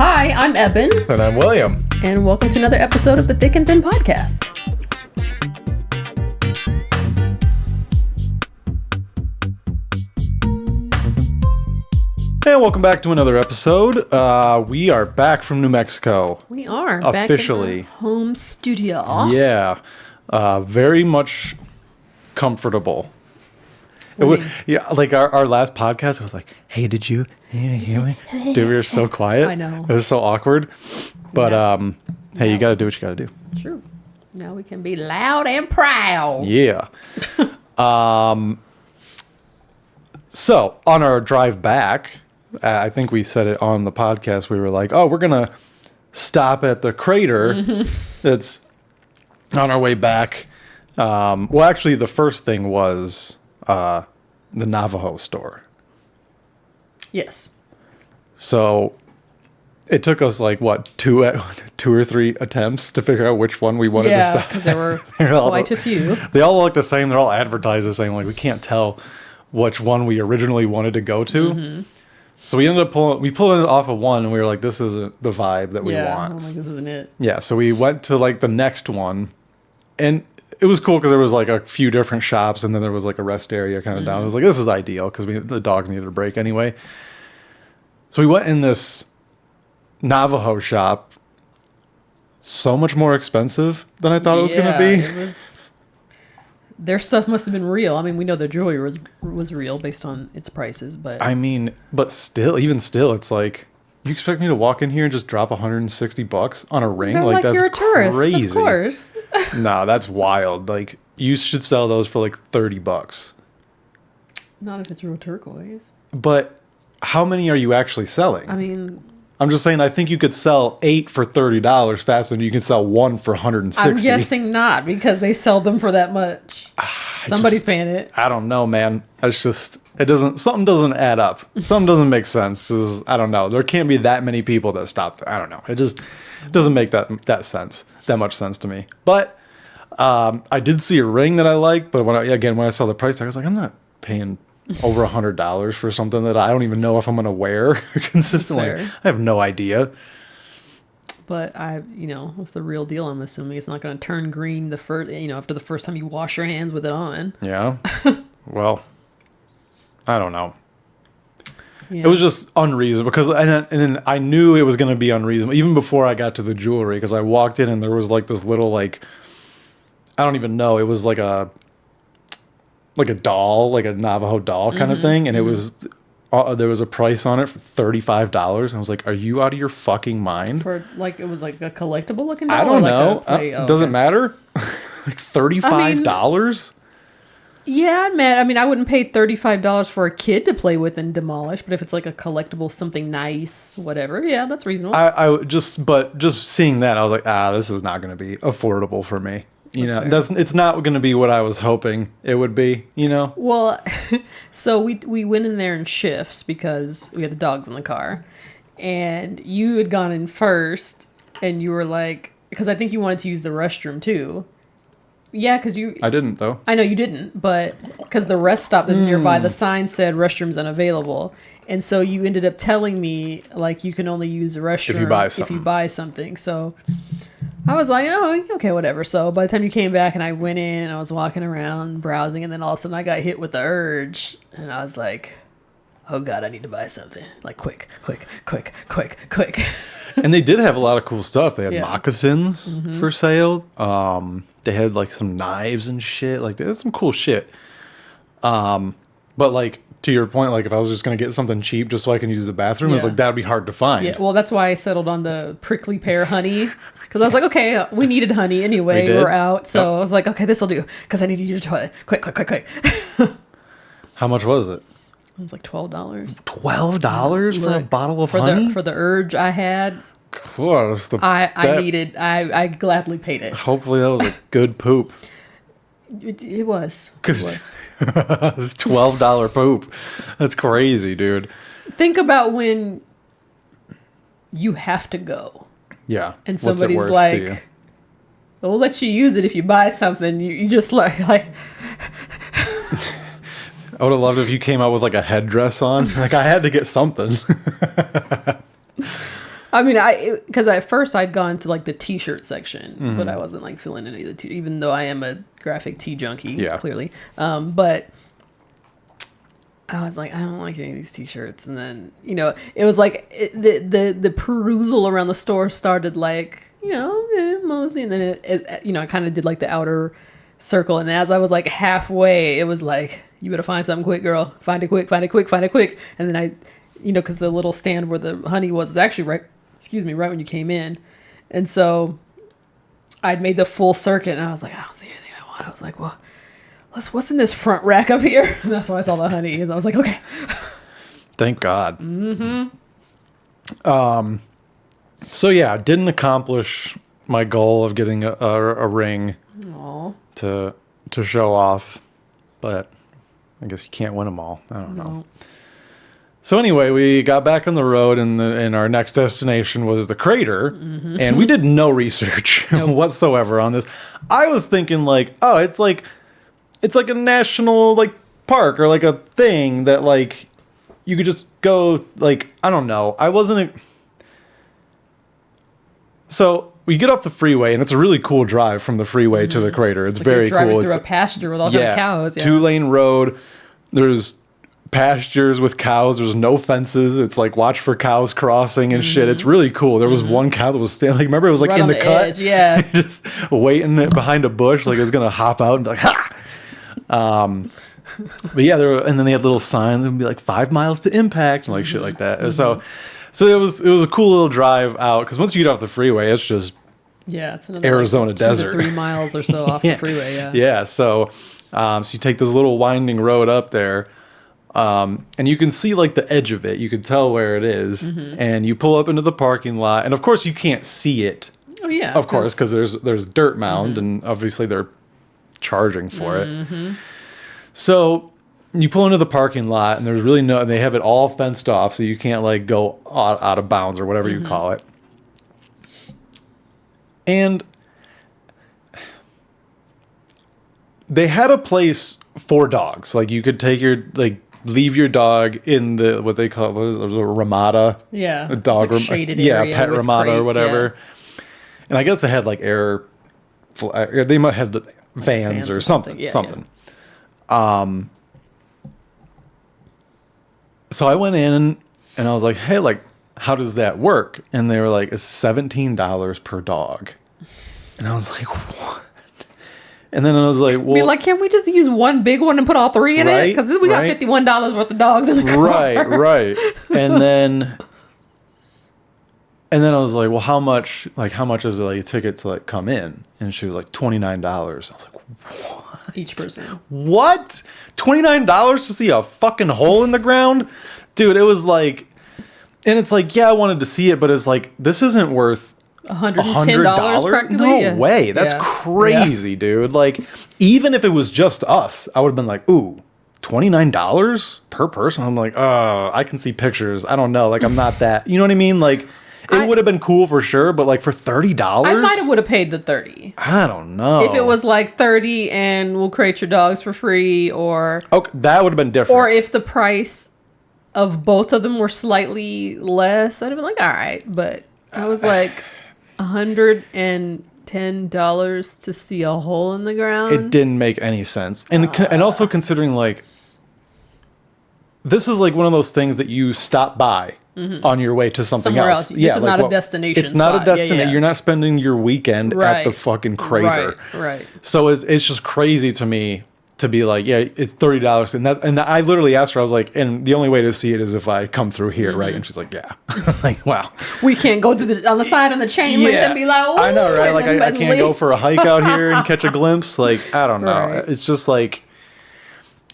Hi, I'm Ebon. And I'm William. And welcome to another episode of the Thick and Thin Podcast. And welcome back to another episode. We are back from New Mexico. We are. Officially. Back in our home studio. Yeah. Very much comfortable. Like our last podcast, I was like, hey, did you hear me? Dude, we were so quiet. I know. It was so awkward. But, hey, you got to do what you got to do. True. Now we can be loud and proud. Yeah. So, on our drive back, I think we said it on the podcast, we were like, oh, we're going to stop at the crater that's on our way back. Well, actually, the first thing was the Navajo store. Yes. So it took us like two or three attempts to figure out which one we wanted to stop. Yeah, because there were quite a few. They all look the same. They're all advertised the same. Like, we can't tell which one we originally wanted to go to. Mm-hmm. So we ended up pulled it off of one, and we were like, this isn't the vibe that we want. I'm like, this isn't it. Yeah, so we went to like the next one, and it was cool because there was like a few different shops, and then there was like a rest area kind of down. I was like, this is ideal because the dogs needed a break anyway. So we went in this Navajo shop. So much more expensive than I thought it was going to be. Their stuff must have been real. I mean, we know their jewelry was real based on its prices, but I mean, but still, it's like, you expect me to walk in here and just drop $160 on a ring? Like that's you're a tourist, crazy. Of course. No, that's wild. Like, you should sell those for like $30. Not if it's real turquoise. But how many are you actually selling? I mean, I'm just saying, I think you could sell 8 for $30 faster than you can sell 1 for $160. I'm guessing not, because they sell them for that much. Somebody's paying it. I don't know, man. It's just, something doesn't add up. Something doesn't make sense. I don't know. There can't be that many people that stop. I don't know. It just doesn't make that much sense to me. But I did see a ring that I liked, but when I saw the price tag, I was like, I'm not paying over $100 for something that I don't even know if I'm going to wear consistently. I have no idea. But what's the real deal? I'm assuming it's not going to turn green after the first time you wash your hands with it on. Yeah. Well, I don't know. Yeah. It was just unreasonable because, and then I knew it was going to be unreasonable even before I got to the jewelry, because I walked in and there was like this little, like, I don't even know. It was like a doll, like a Navajo doll kind of thing. And it was, there was a price on it for $35. I was like, are you out of your fucking mind? For like, it was like a collectible looking doll? I don't know. Doesn't matter. Like $35? Yeah, man. I mean, I wouldn't pay $35 for a kid to play with and demolish, but if it's like a collectible, something nice, whatever, yeah, that's reasonable. But just seeing that, I was like, this is not going to be affordable for me. It's not going to be what I was hoping it would be, Well, so we went in there in shifts because we had the dogs in the car, and you had gone in first, and you were like, because I think you wanted to use the restroom too. Yeah, because I didn't, though. I know you didn't, but because the rest stop is nearby, the sign said restrooms unavailable. And so you ended up telling me, like, you can only use the restroom if you buy something. So I was like, oh, okay, whatever. So by the time you came back and I went in and I was walking around browsing, and then all of a sudden I got hit with the urge. And I was like, oh, God, I need to buy something. Like, quick. And they did have a lot of cool stuff. They had moccasins for sale. They had like some knives and shit. Like, they had some cool shit. But like, to your point, like if I was just going to get something cheap just so I can use the bathroom, it's like, that'd be hard to find. Yeah, well, that's why I settled on the prickly pear honey. Because I was like, okay, we needed honey anyway. We're out. So I was like, okay, this will do. Because I need to use your toilet. Quick. How much was it? It was like $12. $12 for a bottle of honey? For the urge I had. Course, I gladly paid it. Hopefully that was a good poop. It was. $12 poop. That's crazy, dude. Think about when you have to go. Yeah. And somebody's like, we'll let you use it if you buy something. You just like I would have loved if you came out with like a headdress on. Like, I had to get something. I mean, because at first I'd gone to like the t-shirt section, but I wasn't like feeling any of the even though I am a graphic tee junkie, clearly. But I was like, I don't like any of these t-shirts. And then, it was like the perusal around the store started like, mostly. And then I kind of did like the outer circle. And as I was like halfway, it was like, you better find something quick, girl. Find it quick, find it quick, find it quick. And then because the little stand where the honey was actually right when you came in. And so I'd made the full circuit and I was like, I don't see anything I want. I was like, well, what's in this front rack up here? And that's when I saw the honey and I was like, okay. Thank God. Mm-hmm. So yeah, didn't accomplish my goal of getting a ring to show off, but I guess you can't win them all. I don't know. So anyway, we got back on the road, and our next destination was the crater, and we did no research whatsoever on this. I was thinking like, oh, it's like a national like park or like a thing that like you could just go like, I don't know. So we get off the freeway, and it's a really cool drive from the freeway to the crater. It's like very cool. Driving through a pasture with all kinds of cows. Yeah. 2-lane road. There's pastures with cows. There's no fences. It's like watch for cows crossing and shit. It's really cool. There was one cow that was standing. Like, remember, it was like right in the cut. Edge, yeah. Just waiting behind a bush, like it was gonna hop out and be like, ha. But yeah, and then they had little signs that would be like 5 miles to impact and like shit like that. So it was a cool little drive out because once you get off the freeway, it's just it's another Arizona desert, 2 to 3 miles or so off the freeway. Yeah. So you take this little winding road up there, and you can see like the edge of it. You can tell where it is, and you pull up into the parking lot, and of course you can't see it. Oh yeah, of course, because there's dirt mound, and obviously they're charging for it. So you pull into the parking lot, and there's really and they have it all fenced off, so you can't like go out of bounds or whatever you call it. And they had a place for dogs. Like you could take leave your dog in the what they call the ramada. Yeah, a dog like shaded area pet ramada crates, or whatever. Yeah. And I guess they had like they might have the vans or something. Yeah. So I went in and I was like, hey, like, how does that work? And they were like, it's $17 per dog. And I was like, what? And then I was like, well, like, can't we just use one big one and put all three in it? Because we got $51 worth of dogs in the car. Right. And then I was like, well, how much is it like a ticket to like come in? And she was like, $29. I was like, what? Each person. What? $29 to see a fucking hole in the ground? Dude, it was like, and it's like, yeah, I wanted to see it, but it's like, this isn't worth $110 practically. No way. That's crazy, dude. Like, even if it was just us, I would have been like, ooh, $29 per person? I'm like, oh, I can see pictures. I don't know. Like, I'm not that, you know what I mean? Like, it would have been cool for sure, but like for $30? I might have would have paid the $30. I don't know. If it was like $30 and we'll crate your dogs for free, or okay, that would have been different. Or if the price of both of them were slightly less, I'd have been like, all right. But I was like $110 to see a hole in the ground. It didn't make any sense. And also considering like this is like one of those things that you stop by on your way to something somewhere else. This is not a destination. It's not a destination. You're not spending your weekend at the fucking crater. Right. So it's just crazy to me to be like, yeah, it's $30, and I literally asked her, I was like, and the only way to see it is if I come through here, right? And she's like, yeah. I was like, wow. We can't go to on the side on the chain link and be like, oh, I know, right? Like I can't go for a hike out here and catch a glimpse. Like I don't know. Right. It's just like.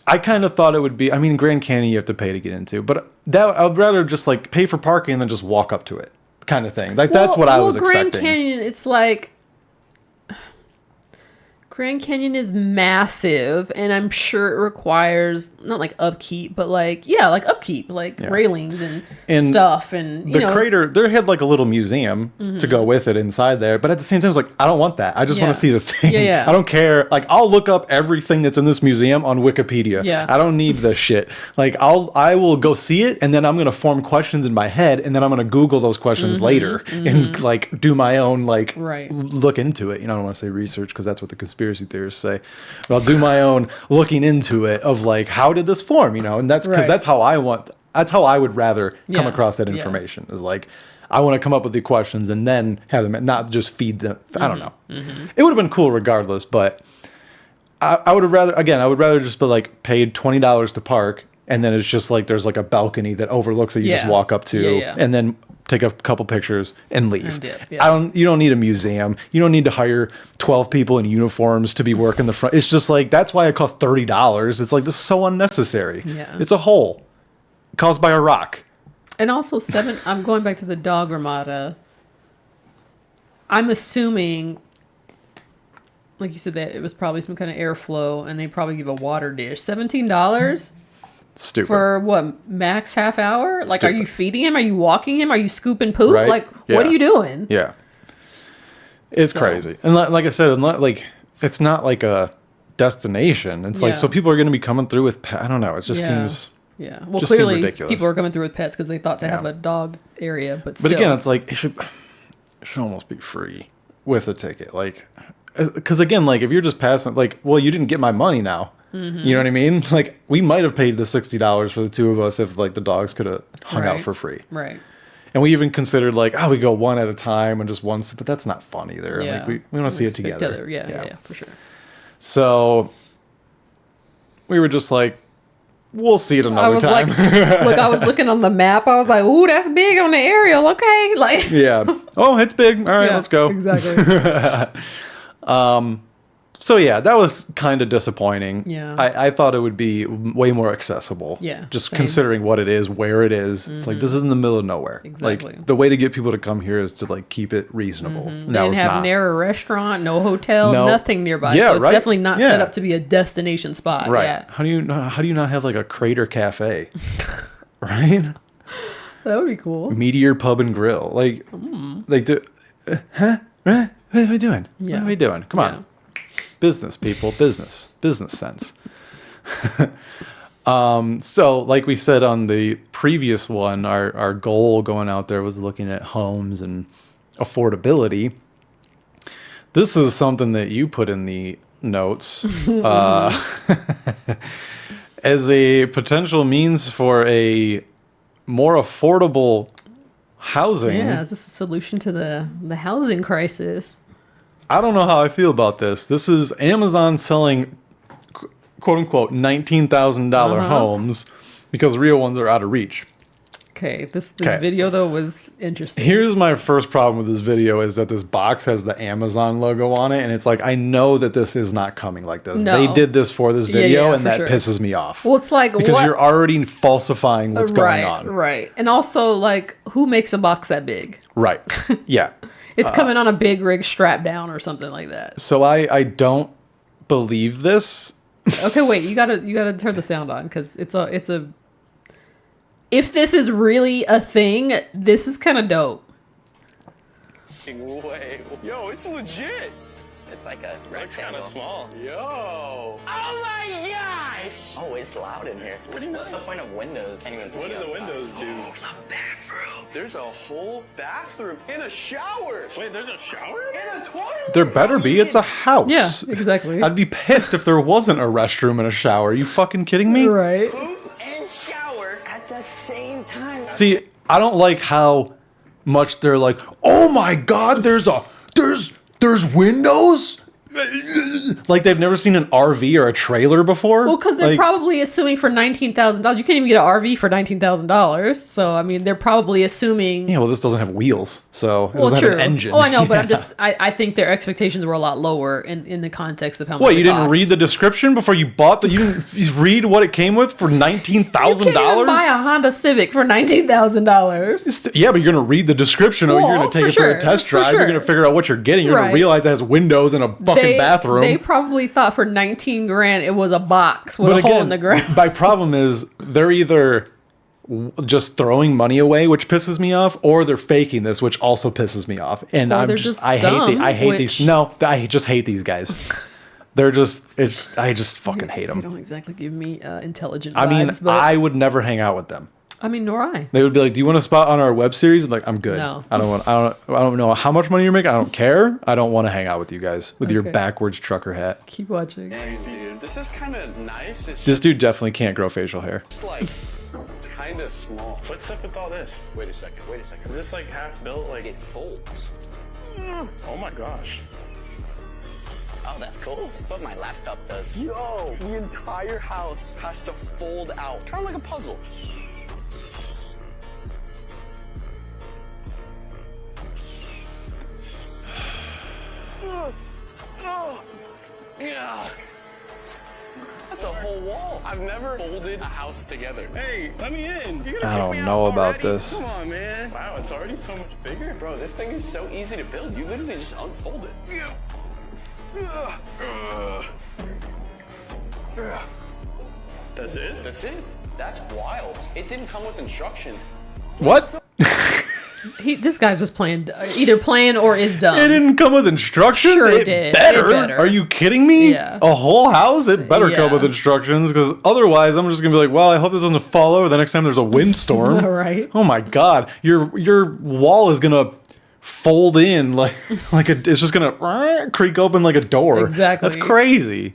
I kind of thought it would be, I mean, Grand Canyon you have to pay to get into, but that I would rather just like pay for parking and then just walk up to it kind of thing. Like that's what I was expecting. Grand Canyon, it's like, Grand Canyon is massive, and I'm sure it requires not like upkeep, but like upkeep, like railings and stuff. And the crater, they had like a little museum to go with it inside there, but at the same time, it's like I don't want that. I just want to see the thing. I don't care. Like I'll look up everything that's in this museum on Wikipedia. I don't need this shit. Like I will go see it, and then I'm gonna form questions in my head, and then I'm gonna Google those questions later and like do my own like look into it. I don't want to say research because that's what the conspiracy theorists say, but I'll do my own looking into it of like how did this form, and that's because that's how I would rather come across that information is like I want to come up with the questions and then have them, not just feed them. I don't know. It would have been cool regardless, but I would have rather just be like paid $20 to park, and then it's just like there's like a balcony that overlooks it. You just walk up to and then take a couple pictures and leave. You don't need a museum. You don't need to hire 12 people in uniforms to be working the front. It's just like, that's why it costs $30. It's like, this is so unnecessary. It's a hole caused by a rock. And also I'm going back to the dog ramada. I'm assuming, like you said, that it was probably some kind of airflow, and they probably give a water dish. $17? Stupid. For what, max half hour? Like, Stupid. Are you feeding him? Are you walking him? Are you scooping poop? Right? Like, what are you doing? It's crazy. And like I said, like it's not like a destination. It's like, so people are going to be coming through with I don't know. It just seems well, clearly people are coming through with pets because they thought to have a dog area, but still. But again, it's like it should almost be free with a ticket. Like, because again, like if you're just passing, like, well, you didn't get my money now. You know what I mean? Like, we might have paid the $60 for the two of us if like the dogs could have hung out for free. Right. And we even considered like, we go one at a time and just once, but that's not fun either. Like we want to see it together. Yeah, for sure. So we were just like, we'll see it another time. Look, I was looking on the map. I was like, ooh, that's big on the aerial. Okay. Like, oh, it's big. All right, let's go. Exactly. So yeah, that was kind of disappointing. Yeah. I thought it would be way more accessible. Yeah. Just considering what it is, where it is. It's like, this is in the middle of nowhere. Exactly. Like, the way to get people to come here is to like keep it reasonable. They didn't have near a restaurant, no hotel, nothing nearby. Yeah, so it's definitely not set up to be a destination spot. Right. Yeah. How do you not have like a Crater Cafe? Right? That would be cool. Meteor Pub and Grill. Like, huh? What are we doing? Yeah. What are we doing? Come on. Business, people. Business sense. So like we said on the previous one, our goal going out there was looking at homes and affordability. This is something that you put in the notes as a potential means for a more affordable housing. Yeah, is this a solution to the housing crisis? I don't know how I feel about this. This is Amazon selling, quote unquote, $19,000 homes because real ones are out of reach. Okay, this video though was interesting. Here's my first problem with this video is that this box has the Amazon logo on it, and it's like, I know that this is not coming like this. No. They did this for this video, and that pisses me off. Well, it's like, because you're already falsifying what's going on. Right. And also, like, who makes a box that big? Right. Yeah. It's coming on a big rig strapped down or something like that. So I don't believe this. Okay, wait. You gotta turn the sound on because it's a. If this is really a thing, this is kind of dope. Wait, yo, it's legit. It's like a rectangle. Looks kind of small. Yo. Oh my gosh. Oh, it's loud in here. It's pretty nice. What's the point of windows? Can't even see What do the outside. windows do? Oh, it's a bathroom. There's a whole bathroom in a shower. Wait, there's a shower? In a toilet? There better be. It's a house. Yeah, exactly. I'd be pissed if there wasn't a restroom and a shower. Are you fucking kidding me? Right. Poop and shower at the same time. See, I don't like how much they're like, oh my God, there's windows? Like they've never seen an RV or a trailer before? Well, because they're probably assuming for $19,000. You can't even get an RV for $19,000. So, I mean, they're probably assuming... Yeah, well, this doesn't have wheels, so it doesn't have an engine. Oh, I know, but I think their expectations were a lot lower in the context of how much What, it you didn't costs. read the description before you bought the... You didn't read what it came with for $19,000? You can't even buy a Honda Civic for $19,000. Yeah, but you're going to read the description or you're going to take it for a test drive. You're going to figure out what you're getting. You're going to realize it has windows and a fucking bathroom. they probably thought for 19 grand it was a box with a hole in the ground. My problem is they're either just throwing money away, which pisses me off, or they're faking this, which also pisses me off. And I just hate these guys. I just fucking hate them. They don't exactly give me intelligent vibes. I mean, I would never hang out with them. I mean, nor I. They would be like, "Do you want a spot on our web series?" I'm like, "I'm good. No. I don't know how much money you're making. I don't care. I don't want to hang out with you guys with your backwards trucker hat." Keep watching. Dude, this is kind of nice. This dude definitely can't grow facial hair. It's like kind of small. What's up with all this? Wait a second. Is this like half built? Like It folds. Oh my gosh. Oh, that's cool. That's what my laptop does. Yo, the entire house has to fold out, kind of like a puzzle. Yeah. That's a whole wall. I've never folded a house together. Hey, let me in. I don't know about this. Come on, man. Wow, it's already so much bigger. Bro, this thing is so easy to build. You literally just unfold it. That's it? That's it. That's wild. It didn't come with instructions. What? This guy's just either playing or is dumb. It didn't come with instructions? Sure it did. Better. It better. Are you kidding me? Yeah. A whole house? It better come Yeah. with instructions, because otherwise I'm just going to be like, well, I hope this doesn't fall over the next time there's a windstorm. All right. Oh my God. Your wall is going to fold in it's just going to creak open like a door. Exactly. That's crazy.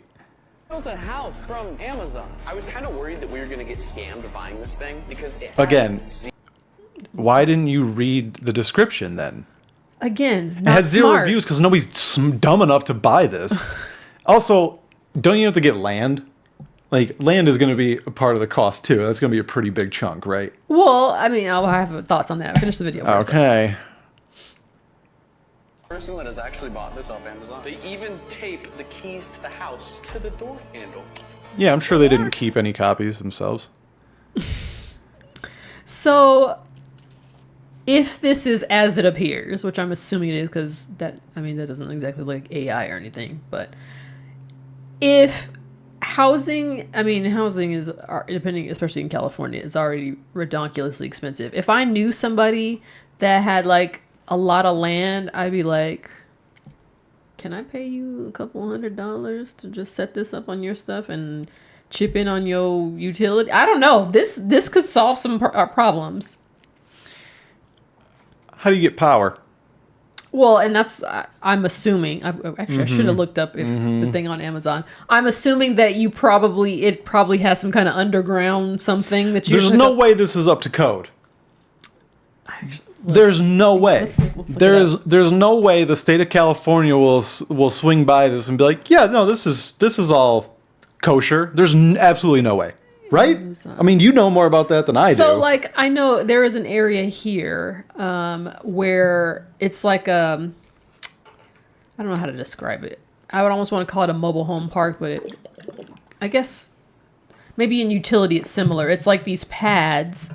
Built a house from Amazon. I was kind of worried that we were going to get scammed buying this thing because it Again, why didn't you read the description then? Again, It not had 0 smart. reviews because nobody's dumb enough to buy this. Also, don't you have to get land? Like, land is going to be a part of the cost too. That's going to be a pretty big chunk, right? Well, I mean, I'll have thoughts on that. Finish the video first. Okay. person that has actually bought this off Amazon. They even tape the keys to the house to the door handle. Yeah, I'm sure they didn't keep any copies themselves. So, if this is as it appears, which I'm assuming it is, because that doesn't exactly look like AI or anything, but if housing is, depending, especially in California, is already ridiculously expensive. If I knew somebody that had like a lot of land, I'd be like, can I pay you a couple $100 to just set this up on your stuff and chip in on your utility? I don't know. This could solve some problems. How do you get power? Well, and that's, I'm assuming, I should have looked up if the thing on Amazon. I'm assuming that it probably has some kind of underground something that you There's no way this is up to code. There's no way. Let's look There's no way the state of California will swing by this and be like, yeah, no, this is all kosher. There's absolutely no way. Right? I mean, you know more about that than I do. So, like, I know there is an area here where it's like I don't know how to describe it. I would almost want to call it a mobile home park, but I guess maybe in utility it's similar. It's like these pads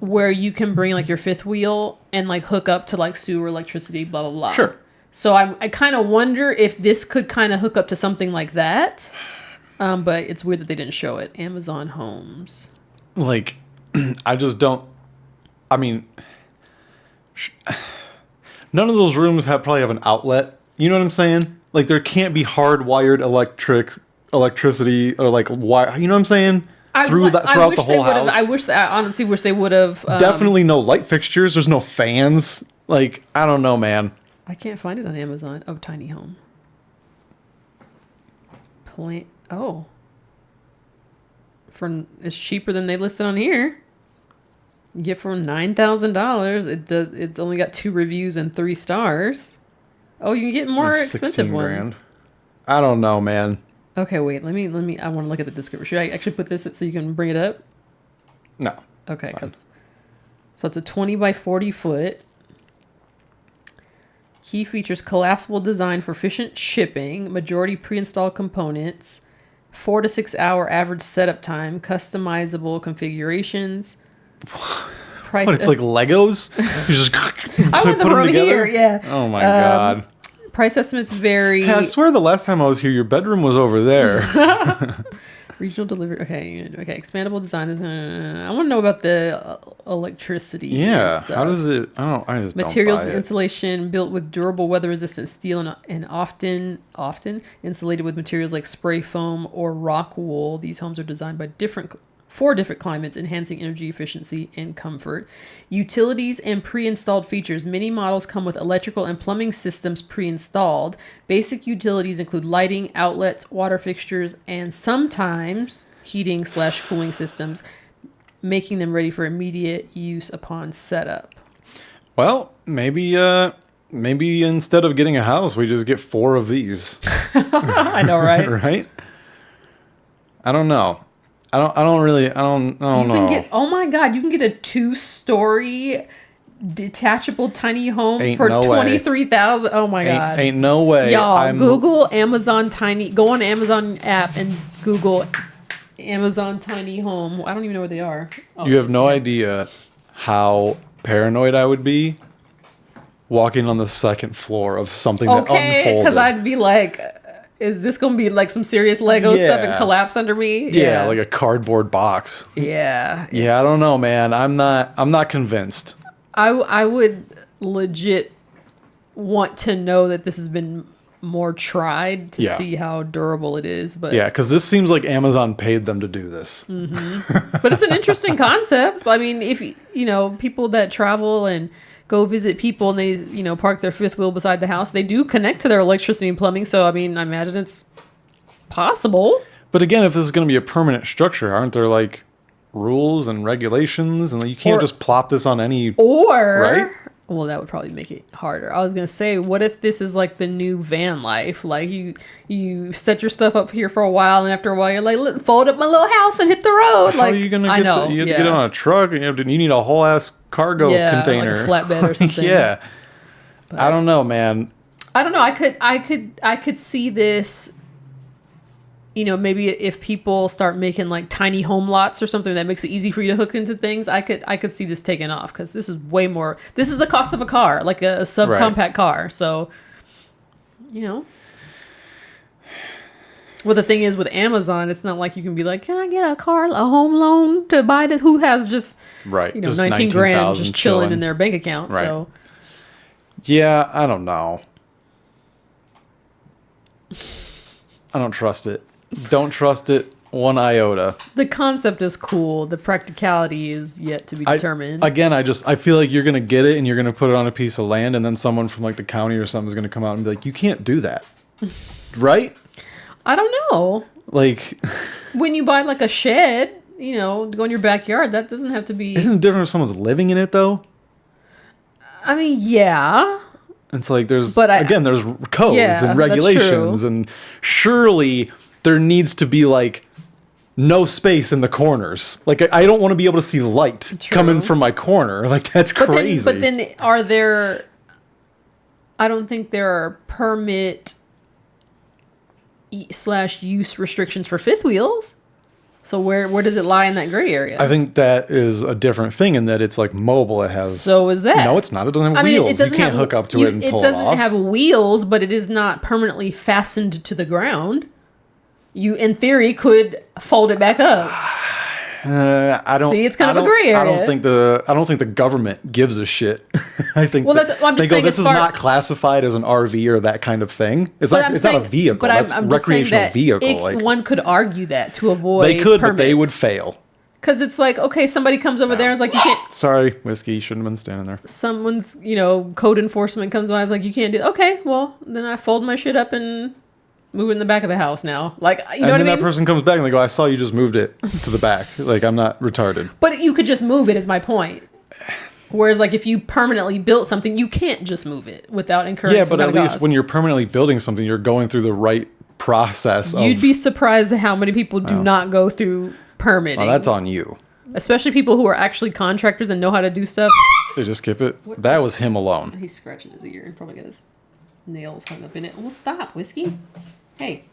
where you can bring like your fifth wheel and like hook up to like sewer, electricity, blah, blah, blah. Sure. So I kind of wonder if this could kind of hook up to something like that. But it's weird that they didn't show it. Amazon Homes. Like, I just don't. I mean, none of those rooms probably have an outlet. You know what I'm saying? Like, there can't be hardwired electricity or like wire. You know what I'm saying? Throughout the whole house. I honestly wish they would have. Definitely no light fixtures. There's no fans. Like, I don't know, man. I can't find it on Amazon. Oh, tiny home. Oh. It's cheaper than they listed on here. You get for $9,000. It's only got 2 reviews and 3 stars. Oh, you can get more expensive ones. $16,000. I don't know, man. Okay, wait. Let me. I want to look at the description. Should I actually put this so you can bring it up? No. Okay. So it's a 20 by 40 foot. Key features: collapsible design for efficient shipping. Majority pre-installed components. 4 to 6 hour average setup time. Customizable configurations. Price. What, it's like Legos? You just I want them put over together? here. Yeah. Oh my god. Price estimates vary. Hey, I swear the last time I was here, your bedroom was over there. Regional delivery. Okay. Expandable design. I want to know about the electricity. Yeah. And stuff. How does it? I just Materials don't buy and insulation built with durable weather-resistant steel and often insulated with materials like spray foam or rock wool. These homes are designed by for different climates, enhancing energy efficiency and comfort. Utilities and pre-installed features. Many models come with electrical and plumbing systems pre-installed. Basic utilities include lighting, outlets, water fixtures, and sometimes heating/cooling systems, making them ready for immediate use upon setup. Well, maybe instead of getting a house, we just get 4 of these. I know, right? Right? I don't know. I don't know. Oh my God, you can get a 2-story detachable tiny home for $23,000. Oh my God. Ain't no way. Y'all, Google Amazon tiny, go on Amazon app and Google Amazon tiny home. I don't even know where they are. Oh, you have no idea how paranoid I would be walking on the second floor of something that unfolded. Because I'd be like, is this going to be like some serious Lego stuff and collapse under me? Yeah, like a cardboard box. Yeah. Yeah, I don't know, man. I'm not convinced. I would legit want to know that this has been more tried to see how durable it is. But yeah, because this seems like Amazon paid them to do this. Mm-hmm. But it's an interesting concept. I mean, if people that travel and go visit people and they park their fifth wheel beside the house, they do connect to their electricity and plumbing. So I mean, I imagine it's possible. But again, if this is going to be a permanent structure, aren't there like rules and regulations, and you can't just plop this on any right? Well, that would probably make it harder. I was gonna say, what if this is like the new van life? Like you set your stuff up here for a while, and after a while you're like, fold up my little house and hit the road. How are you gonna get you have to get it on a truck, and you need a whole ass cargo container, like a flatbed or something. Yeah, but I don't know, man. I don't know. I could see this. Maybe if people start making like tiny home lots or something that makes it easy for you to hook into things, I could see this taking off, because this is way more. This is the cost of a car, like a subcompact car. So, Well, the thing is with Amazon, it's not like you can be like, can I get a home loan to buy this? Who has just just 19 grand just chilling in their bank account? Right. So, yeah, I don't know. I don't trust it. Don't trust it one iota. The concept is cool. The practicality is yet to be determined. I feel like you're going to get it and you're going to put it on a piece of land, and then someone from like the county or something is going to come out and be like, you can't do that. Right? I don't know. Like, when you buy like a shed, to go in your backyard, that doesn't have to be. Isn't it different if someone's living in it though? I mean, yeah. It's like there's codes and regulations, and surely there needs to be like no space in the corners. Like I don't want to be able to see light coming from my corner. Like that's crazy. But then are there? I don't think there are permit / use restrictions for fifth wheels. So where does it lie in that gray area? I think that is a different thing in that it's like mobile. It has. So is that? No, it's not. It doesn't have wheels. You can't hook up to it and pull it off. It doesn't have wheels, but it is not permanently fastened to the ground. You, in theory, could fold it back up. I don't see. It's kind of a gray area. I don't think the government gives a shit. I think. Well, I'm just saying this is not classified as an RV or that kind of thing. It's not a vehicle. But that's I'm recreational vehicle. One could argue that to avoid. They could, permits. But they would fail. Because it's like, okay, somebody comes over there and is like, you can't. Sorry, whiskey, you shouldn't have been standing there. Someone's, code enforcement comes by and is like, you can't do. Okay, well, then I fold my shit up and move it in the back of the house now. Like, you know what I mean? And then that person comes back and they go, I saw you just moved it to the back. Like, I'm not retarded. But you could just move it, is my point. Whereas, like, if you permanently built something, you can't just move it without incurring some kind of cost. Yeah, but at least when you're permanently building something, you're going through the right process. You'd be surprised at how many people do not go through permitting. Oh, that's on you. Especially people who are actually contractors and know how to do stuff. They just skip it. That was him alone. He's scratching his ear and probably got his nails hung up in it. Well, stop, whiskey. Hey.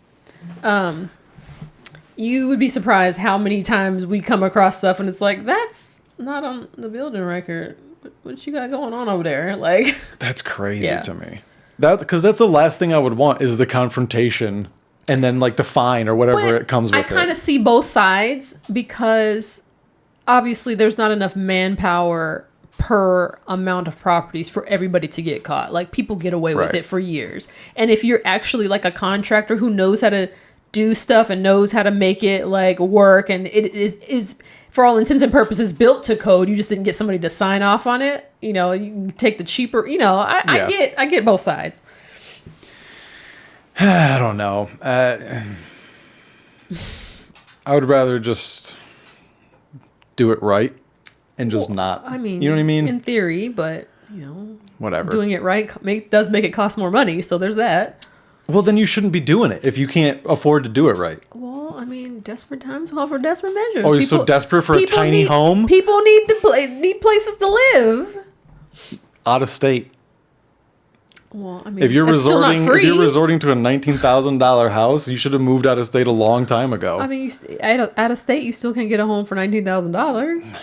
You would be surprised how many times we come across stuff and it's like, that's not on the building record. What you got going on over there? Like, that's crazy to me. Because that's the last thing I would want is the confrontation and then like the fine or whatever it comes with. I kind of see both sides because obviously there's not enough manpower per amount of properties for everybody to get caught. Like people get away with it for years. And if you're actually like a contractor who knows how to do stuff and knows how to make it like work and it is for all intents and purposes built to code, you just didn't get somebody to sign off on it. You know, you can take the cheaper, you know, I get both sides. I don't know. I would rather just do it right and just not. I mean, you know what I mean? In theory, but you know, whatever. Doing it right does make it cost more money. So there's that. Well, then you shouldn't be doing it if you can't afford to do it right. Well, I mean, desperate times call for desperate measures. Oh, you're so desperate for a tiny home? People need places to live. Out of state. Well, I mean, if you're resorting to a $19,000 house, you should have moved out of state a long time ago. I mean, out of state, you still can get a home for $19,000.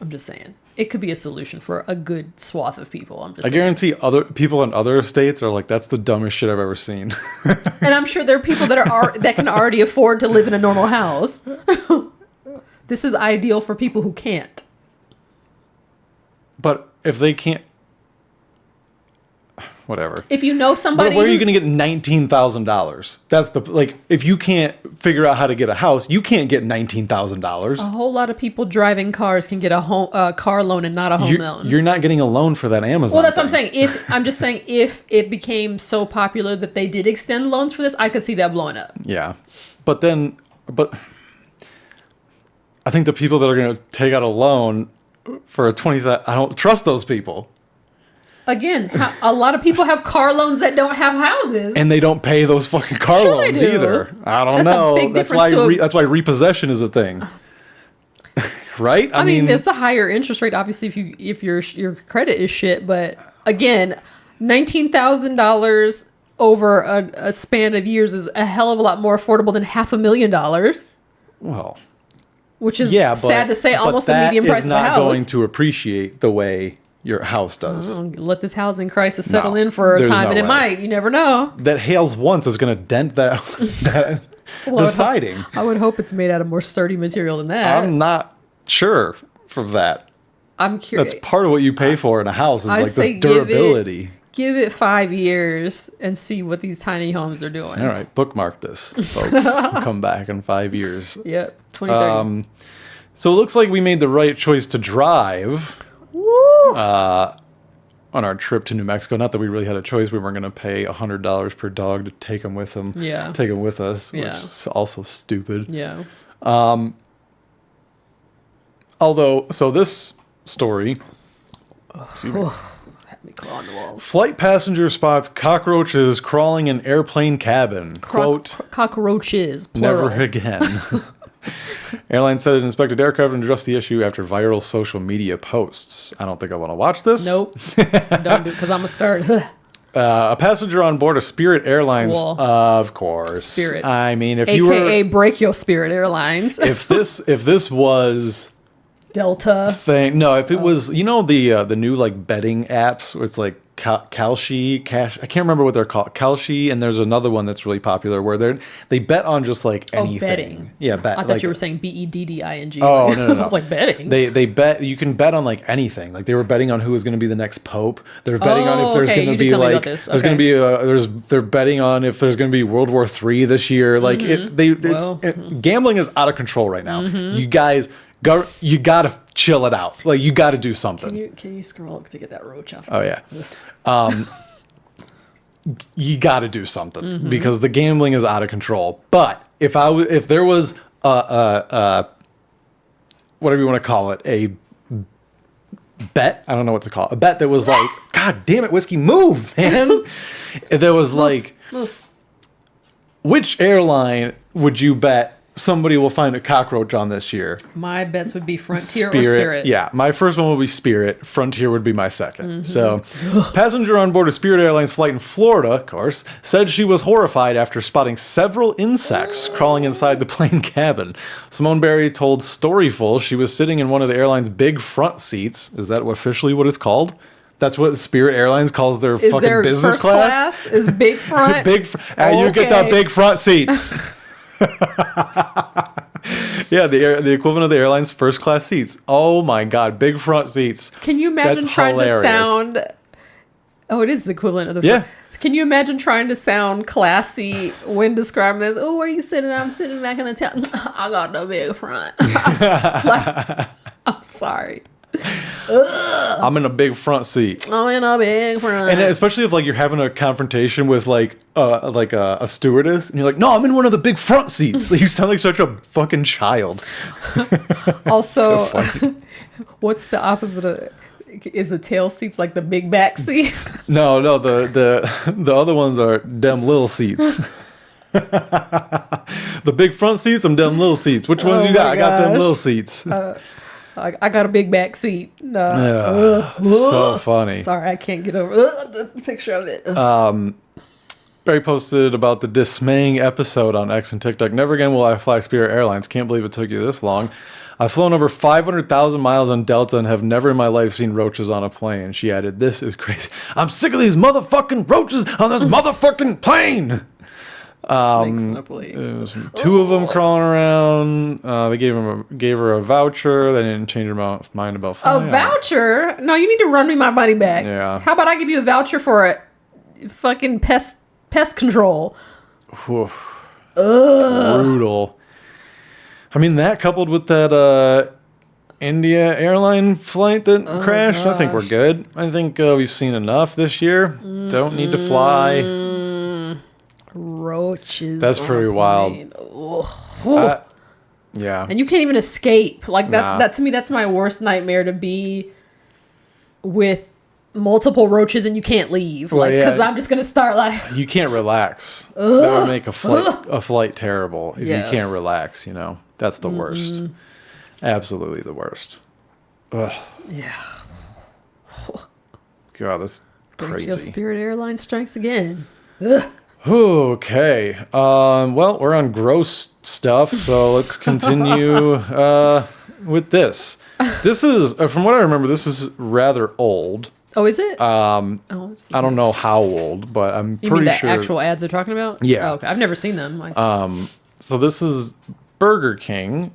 I'm just saying. It could be a solution for a good swath of people. I guarantee other people in other states are like, that's the dumbest shit I've ever seen. And I'm sure there are people that can already afford to live in a normal house. This is ideal for people who can't. But if they can't, whatever. If you know somebody, but where are you going to get $19,000? That's if you can't figure out how to get a house, you can't get $19,000. A whole lot of people driving cars can get a car loan and not a home loan. You're not getting a loan for that Amazon. Well, that's what I'm saying. If it became so popular that they did extend loans for this, I could see that blowing up. Yeah, but I think the people that are going to take out a loan for a $20,000, I don't trust those people. Again, a lot of people have car loans that don't have houses, and they don't pay those fucking car loans either. I don't know. That's why repossession is a thing, right? I mean, it's a higher interest rate, obviously, if your credit is shit. But again, $19,000 over a span of years is a hell of a lot more affordable than $500,000. Well, which is sad to say, almost the median price of a house. Not going to appreciate the way your house does. Let this housing crisis settle in for a time, and it might. You never know. That hails once is going to dent the siding. I would hope it's made out of more sturdy material than that. I'm not sure for that. I'm curious. That's part of what you pay for in a house is this durability. Give it 5 years and see what these tiny homes are doing. All right, bookmark this, folks. We'll come back in 5 years. Yep, 2030. So it looks like we made the right choice to drive. On our trip to New Mexico. Not that we really had a choice. We weren't going to pay $100 per dog to take them with them. Yeah. Take them with us, which is also stupid. Yeah. Although, so this story... Had me claw on the walls. Flight passenger spots cockroaches crawling in airplane cabin. Quote... Cockroaches, plural. Never again. Airline said it inspected aircraft and addressed the issue after viral social media posts. I don't think I want to watch this. Nope. Don't do it because I'm going to start. A passenger on board of Spirit Airlines, of course. Spirit. I mean, if AKA you were... break your Spirit Airlines. if this was... Delta. No, if it was... You know the new like betting apps where it's like Kalshi, Cash. I can't remember what they're called. Kalshi, and there's another one that's really popular where they bet on just like anything. Betting. Yeah, bet. I thought you were saying BEDDING. Oh no. I was like betting. They bet. You can bet on like anything. Like they were betting on who was going to be the next pope. They're betting on if there's going to be like there's going to be they're betting on if there's going to be World War III this year. Like gambling is out of control right now. You guys. You gotta chill it out. Like you gotta do something. Can you scroll to get that roach off? Oh yeah. You gotta do something because the gambling is out of control. But if there was whatever you want to call it, a bet, I don't know what to call it, a bet that was like, God damn it, whiskey, move, man. There was like, which airline would you bet somebody will find a cockroach on this year? My bets would be Frontier or Spirit. Yeah, my first one would be Spirit. Frontier would be my second. So, passenger on board a Spirit Airlines flight in Florida, of course, said she was horrified after spotting several insects crawling inside the plane cabin. Simone Berry told Storyful she was sitting in one of the airline's big front seats. Is that officially what it's called? That's what Spirit Airlines calls their Is fucking their business first class? is big front? You get the big front seats. Yeah, the equivalent of the airline's first class seats. Oh my god, big front seats. Can you imagine trying to sound? Oh, it is the equivalent of the. Yeah. Can you imagine trying to sound classy when describing this? Oh, where are you sitting? I'm sitting back in the tail. I got the big front. Like, I'm sorry. I'm in a big front seat. I'm in a big front. And especially if like you're having a confrontation with like a stewardess, and you're like, "No, I'm in one of the big front seats." You sound like such a fucking child. Also, so what's the opposite of? Is the tail seats like the big back seat? No, the other ones are them little seats. The big front seats, them little seats. Which ones you got? I got them little seats. I got a big back seat. So funny. Sorry, I can't get over the picture of it. Barry posted about the dismaying episode on X and TikTok. Never again will I fly Spirit Airlines. Can't believe it took you this long. I've flown over 500,000 miles on Delta and have never in my life seen roaches on a plane. She added, "This is crazy. I'm sick of these motherfucking roaches on this motherfucking plane." There's 2 of them crawling around. They gave her a voucher. They didn't change her mind about flying. A voucher? No, you need to run me my money back. Yeah. How about I give you a voucher for it? Fucking pest control. Brutal. I mean, that coupled with that India airline flight that crashed, I think we're good. I think we've seen enough this year. Don't need to fly. Roaches. That's pretty wild. Yeah. And you can't even escape. Like that to me, that's my worst nightmare, to be with multiple roaches and you can't leave. Well, like, because I'm just gonna start like, you can't relax. That would make a flight terrible if you can't relax. You know, that's the worst. Absolutely the worst. Ugh. Yeah. God, that's crazy. Spirit Airlines strikes again. Okay. Well, we're on gross stuff, so let's continue with this. This is, from what I remember, this is rather old. Oh, is it? I don't know how old, but I'm pretty sure. You mean the actual ads they're talking about? Yeah. Oh, okay. I've never seen them myself. So this is Burger King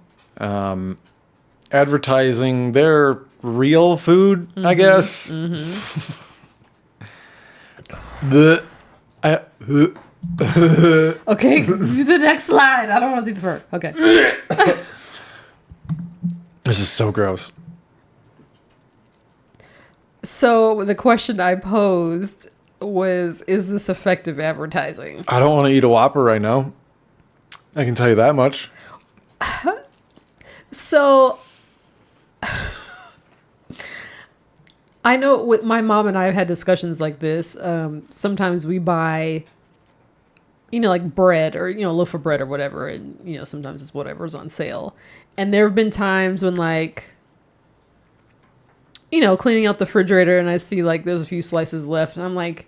advertising their real food, I guess. Okay, do the next slide. I don't want to see the first. Okay. This is so gross. So the question I posed was, is this effective advertising? I don't want to eat a Whopper right now. I can tell you that much. So I know with my mom and I have had discussions like this. Sometimes we buy, like bread or, a loaf of bread or whatever. And, sometimes it's whatever's on sale. And there have been times when cleaning out the refrigerator and I see there's a few slices left and I'm like,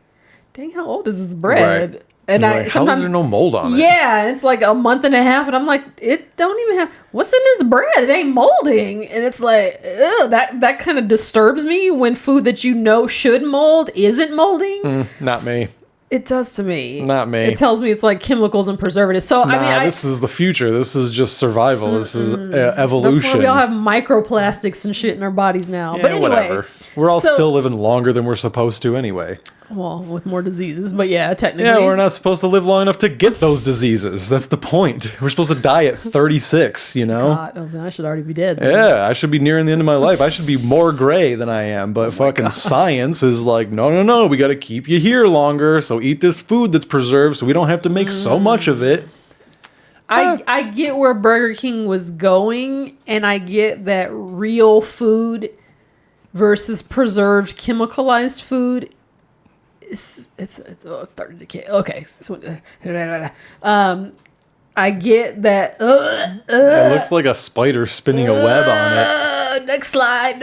dang, how old is this bread? Right. And sometimes, how is there no mold on it? Yeah, it's like a month and a half and I'm like, it don't even have, what's in this bread? It ain't molding. And it's like, ugh, that kind of disturbs me when food that should mold isn't molding. Not me. It does to me. Not me. It tells me it's like chemicals and preservatives. So this is the future. This is just survival. This is evolution. That's why we all have microplastics and shit in our bodies now. Yeah, but anyway, whatever. We're all still living longer than we're supposed to anyway. Well, with more diseases, but yeah, technically. Yeah, we're not supposed to live long enough to get those diseases. That's the point. We're supposed to die at 36, God, then I should already be dead. Then. Yeah, I should be nearing the end of my life. I should be more gray than I am. But fucking science is like, no. We got to keep you here longer. So eat this food that's preserved so we don't have to make so much of it. I get where Burger King was going, and I get that real food versus preserved chemicalized food. It's starting to decay. Okay. I get that. It looks like a spider spinning a web on it. Next slide.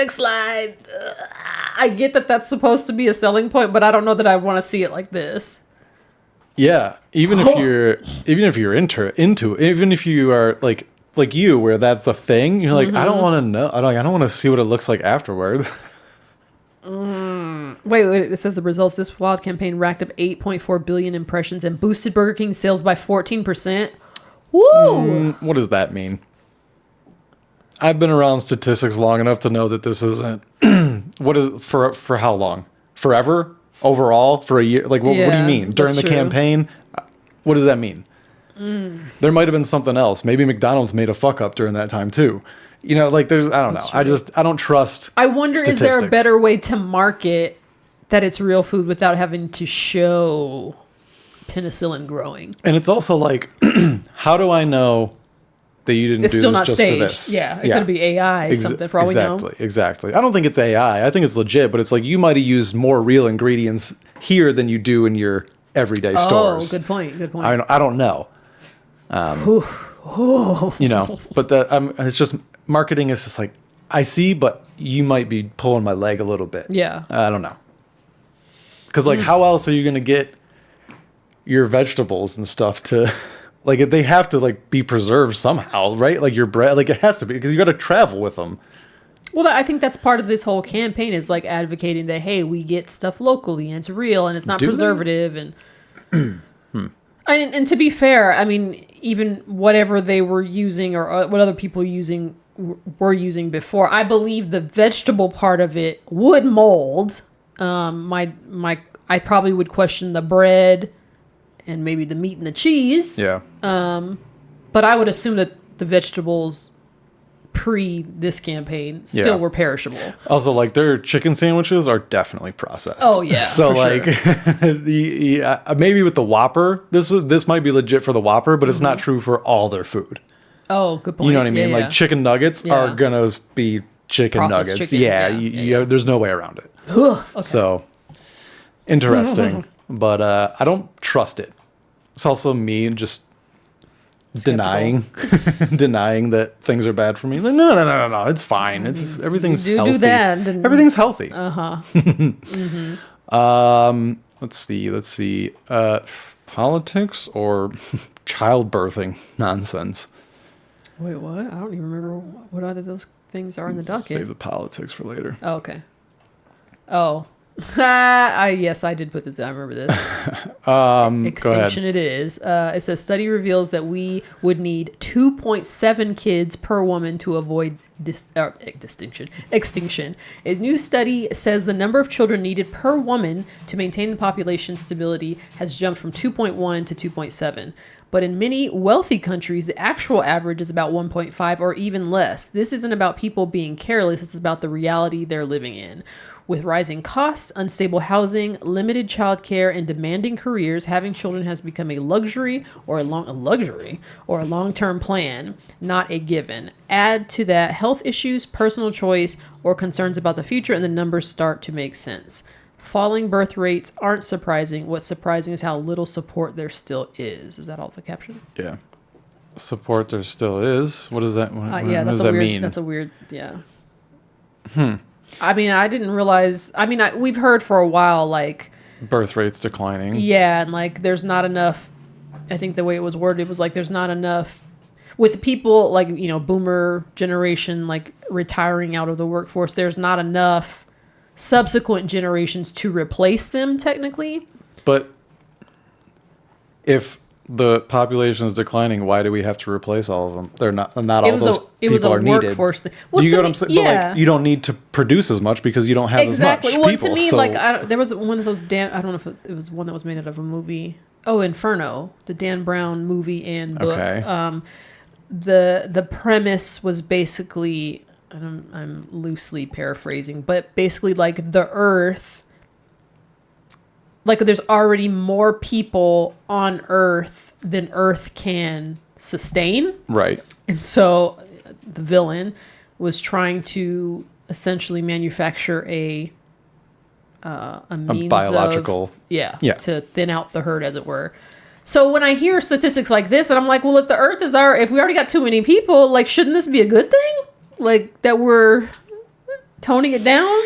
I get that that's supposed to be a selling point, but I don't know that I want to see it like this. Yeah, even if you're into it, even if you are like you, where that's the thing, you're like, I don't want to know. I don't want to see what it looks like afterward. Wait, it says the results. This wild campaign racked up 8.4 billion impressions and boosted Burger King sales by 14%. Woo! What does that mean? I've been around statistics long enough to know that this isn't. What is for how long? Forever? Overall? For a year? Like, what do you mean? During the campaign? What does that mean? There might have been something else. Maybe McDonald's made a fuck up during that time too. You know, like I don't know. I don't trust. I wonder, is there a better way to market that it's real food without having to show penicillin growing? And it's also like, how do I know that you didn't do this just for this? Yeah, it could be AI something for all we know. Exactly. I don't think it's AI. I think it's legit, but it's like you might have used more real ingredients here than you do in your everyday stores. Oh, good point. I don't know. You know, but it's just marketing is just like, I see, but you might be pulling my leg a little bit. Yeah. I don't know. Because like, how else are you going to get your vegetables and stuff to, like, they have to like be preserved somehow, right? Like your bread, like it has to be, because you got to travel with them. Well, I think that's part of this whole campaign is like advocating that, hey, we get stuff locally and it's real and it's not preservative. And and to be fair, I mean, even whatever they were using or what other people were using before, I believe the vegetable part of it would mold. I probably would question the bread and maybe the meat and the cheese. Yeah. But I would assume that the vegetables pre this campaign still were perishable. Also, like their chicken sandwiches are definitely processed. Oh yeah. So like, maybe with the Whopper, this might be legit for the Whopper, but it's not true for all their food. Oh, good point. You know what I mean? Like chicken nuggets are gonna be chicken processed nuggets. Chicken. There's no way around it. Okay. So interesting, but I don't trust it. It's also me just denying that things are bad for me. Like, no, it's fine. It's everything's healthy. Do that. Everything's healthy. Mm-hmm. Let's see. Politics or childbirthing nonsense. Wait, what? I don't even remember what either of those things are in the docket. Save the politics for later. Oh, okay. Oh. Yes, I did put this. I remember this. Extinction. It is. It says study reveals that we would need 2.7 kids per woman to avoid extinction. A new study says the number of children needed per woman to maintain the population stability has jumped from 2.1 to 2.7. But in many wealthy countries, the actual average is about 1.5 or even less. This isn't about people being careless. It's about the reality they're living in. With rising costs, unstable housing, limited childcare, and demanding careers, having children has become a luxury or a long-term plan, not a given. Add to that health issues, personal choice, or concerns about the future, and the numbers start to make sense. Falling birth rates aren't surprising. What's surprising is how little support there still is. Is that all the caption? Yeah. Support there still is. What does that? What does that mean? That's a weird. Yeah. I mean, I didn't realize. I mean, we've heard for a while, like birth rates declining. Yeah, and like there's not enough. I think the way it was worded was like there's not enough with people like boomer generation like retiring out of the workforce. There's not enough subsequent generations to replace them technically. But if the population is declining, why do we have to replace all of them? They're not all those people are needed. Workforce thing. Well, do you get what I'm saying? Yeah. But like, you don't need to produce as much because you don't have as much people. Well, to me, like there was one of those I don't know if it was one that was made out of a movie. Oh, Inferno, the Dan Brown movie and book. Okay. The premise was basically, and I'm loosely paraphrasing, but basically like the Earth. Like there's already more people on Earth than Earth can sustain. Right. And so the villain was trying to essentially manufacture a means biological to thin out the herd, as it were. So when I hear statistics like this, and I'm like, well, if the Earth if we already got too many people, like, shouldn't this be a good thing? Like that we're toning it down?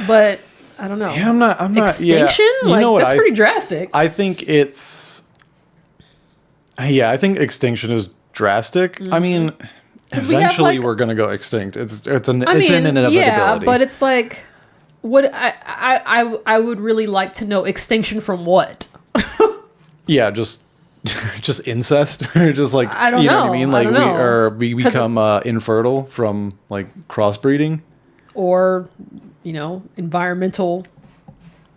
But I don't know. Yeah, I'm not. Extinction? Yeah. You know what? That's pretty drastic. I think it's. Yeah, I think extinction is drastic. Mm-hmm. I mean, eventually we're gonna go extinct. It's an inevitability. Yeah, but it's like, What I would really like to know, extinction from what? Yeah, just incest, or just like, I don't you know know. what I mean? I Like don't we become infertile from like crossbreeding, or environmental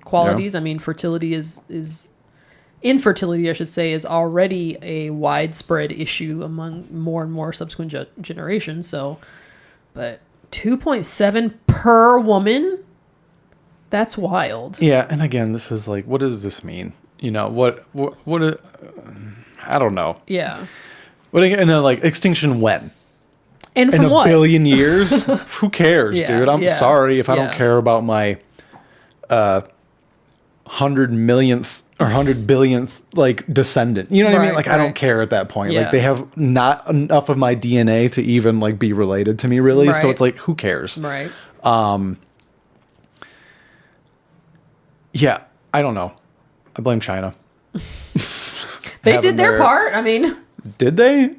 qualities. I mean, fertility is infertility, I should say, is already a widespread issue among more and more subsequent generations. So, but 2.7 per woman, that's wild. Yeah, and again, this is like, what does this mean? What I don't know. Yeah. But again, and then like extinction when? And In from a what? billion years? Who cares, Yeah, dude? I'm yeah, sorry if I yeah. don't care about my 100 millionth or 100 billionth like descendant. You know what I mean? Like I don't care at that point. Yeah. Like they have not enough of my DNA to even like be related to me really. So Right. it's like, who cares? Right. Yeah, I don't know. I blame China. They Having did their part. I mean, Did they?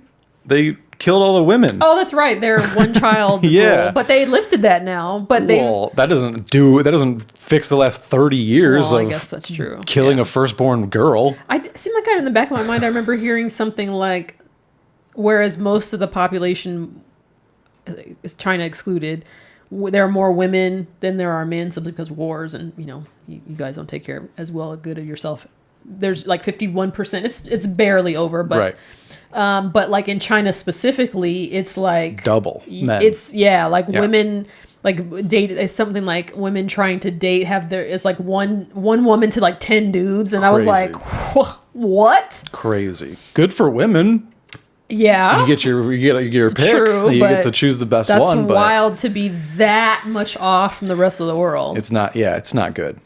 They killed all the women. oh, that's right. They're one child Yeah. rule, but they lifted that now. But they Well, that doesn't fix the last 30 years well, I of guess that's true. killing Yeah. a firstborn girl. I seem like in the back of my mind, I remember hearing something like, whereas most of the population is China excluded, there are more women than there are men simply because wars and you guys don't take care as well good of yourself. There's like 51%. It's barely over, but Right. but like in China specifically, it's like Double men. It's like Yeah. women. Like date is something like women trying to date it's like one woman to like 10 dudes, and I was Crazy. like, what? Crazy. Good for women. Yeah, You get your pick. True, you but get to choose the best that's one. But wild to be that much off from the rest of the world. it's not. Yeah, it's not good.